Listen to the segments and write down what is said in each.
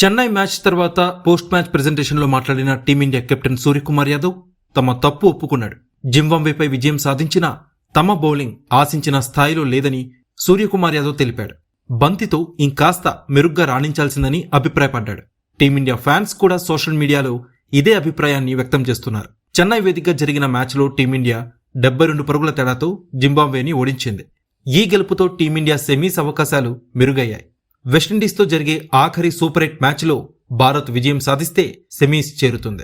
Chennai match తర్వాత post match ప్రెజెంటేషన్లో మాట్లాడిన team India captain Suryakumar Yadav తమ తప్పు ఒప్పుకున్నాడు. జింబాబ్వేపై విజయం సాధించినా తమ బౌలింగ్ ఆశించిన స్థాయిలో లేదని సూర్యకుమార్ యాదవ్ తెలిపాడు. బంతితో ఇంకాస్త మెరుగ్గా రాణించాల్సిందని అభిప్రాయపడ్డాడు. టీమిండియా ఫ్యాన్స్ కూడా సోషల్ మీడియాలో ఇదే అభిప్రాయాన్ని వ్యక్తం చేస్తున్నారు. చెన్నై వేదికగా జరిగిన మ్యాచ్లో టీమిండియా 72 పరుగుల తేడాతో జింబాబ్వేని ఓడించింది. ఈ గెలుపుతో టీమిండియా సెమీస్ అవకాశాలు మెరుగయ్యాయి. వెస్టిండీస్తో జరిగే ఆఖరి సూపర్ 8 మ్యాచ్లో భారత్ విజయం సాధిస్తే సెమీస్ చేరుతుంది.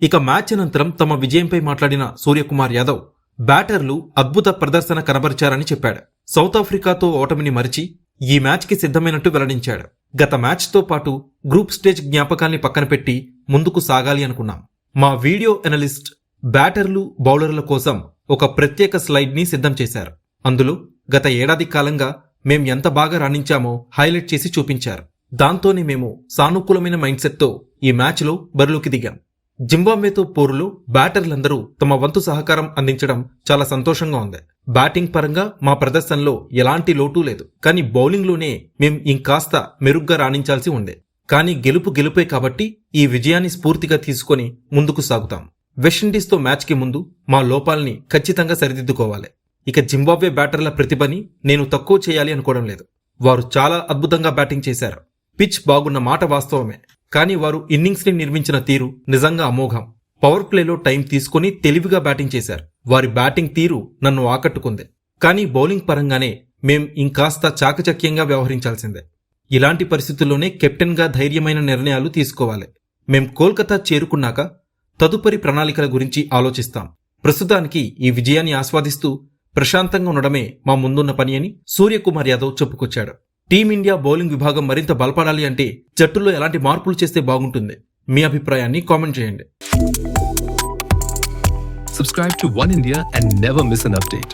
ఇక మ్యాచ్ అనంతరం తమ విజయంపై మాట్లాడిన సూర్యకుమార్ యాదవ్ బ్యాటర్లు అద్భుత ప్రదర్శన కనబరిచారని చెప్పాడు. సౌత్ ఆఫ్రికాతో ఓటమిని మరిచి ఈ మ్యాచ్కి సిద్ధమైనట్టు వెల్లడించాడు. గత మ్యాచ్తో పాటు గ్రూప్ స్టేజ్ జ్ఞాపకాల్ని పక్కన పెట్టి ముందుకు సాగాలి అనుకున్నాం. మా వీడియో ఎనలిస్ట్ బ్యాటర్లు బౌలర్ల కోసం ఒక ప్రత్యేక స్లైడ్ని సిద్ధం చేశారు. అందులో గత ఏడాది కాలంగా మేం ఎంత బాగా రాణించామో హైలైట్ చేసి చూపించారు. దాంతోనే మేము సానుకూలమైన మైండ్ సెట్తో ఈ మ్యాచ్లో బరిలోకి దిగాం. జింబాబ్వేతో పోరులో బ్యాటర్లందరూ తమ వంతు సహకారం అందించడం చాలా సంతోషంగా ఉంది. బ్యాటింగ్ పరంగా మా ప్రదర్శనలో ఎలాంటి లోటు లేదు. కానీ బౌలింగ్లోనే మేం ఇంకాస్త మెరుగ్గా రాణించాల్సి ఉంది. కానీ గెలుపే కాబట్టి ఈ విజయాన్ని స్ఫూర్తిగా తీసుకొని ముందుకు సాగుతాం. వెస్టిండీస్తో మ్యాచ్కి ముందు మా లోపాల్ని ఖచ్చితంగా సరిదిద్దుకోవాలి. ఇక జింబాబ్వే బ్యాటర్ల ప్రతిభని నేను తక్కువ చేయాలి అనుకోవడం లేదు. వారు చాలా అద్భుతంగా బ్యాటింగ్ చేశారు. పిచ్ బాగున్న మాట వాస్తవమే. కానీ వారు ఇన్నింగ్స్ని నిర్మించిన తీరు నిజంగా అమోఘం. పవర్ ప్లేలో టైం తీసుకుని తెలివిగా బ్యాటింగ్ చేశారు. వారి బ్యాటింగ్ తీరు నన్ను ఆకట్టుకుంది. కానీ బౌలింగ్ పరంగానే మేం ఇంకాస్త చాకచక్యంగా వ్యవహరించాల్సిందే. ఇలాంటి పరిస్థితుల్లోనే కెప్టెన్గా ధైర్యమైన నిర్ణయాలు తీసుకోవాలి. మేం కోల్కతా చేరుకున్నాక తదుపరి ప్రణాళికల గురించి ఆలోచిస్తాం. ప్రస్తుతానికి ఈ విజయాన్ని ఆస్వాదిస్తూ ప్రశాంతంగా ఉండడమే మా ముందున్న పని అని సూర్యకుమార్ యాదవ్ చెప్పుకొచ్చాడు. టీమిండియా బౌలింగ్ విభాగం మరింత బలపడాలి అంటే జట్టులో ఎలాంటి మార్పులు చేస్తే బాగుంటుంది? మీ అభిప్రాయాన్ని కామెంట్ చేయండి. Subscribe to One India and never miss an update.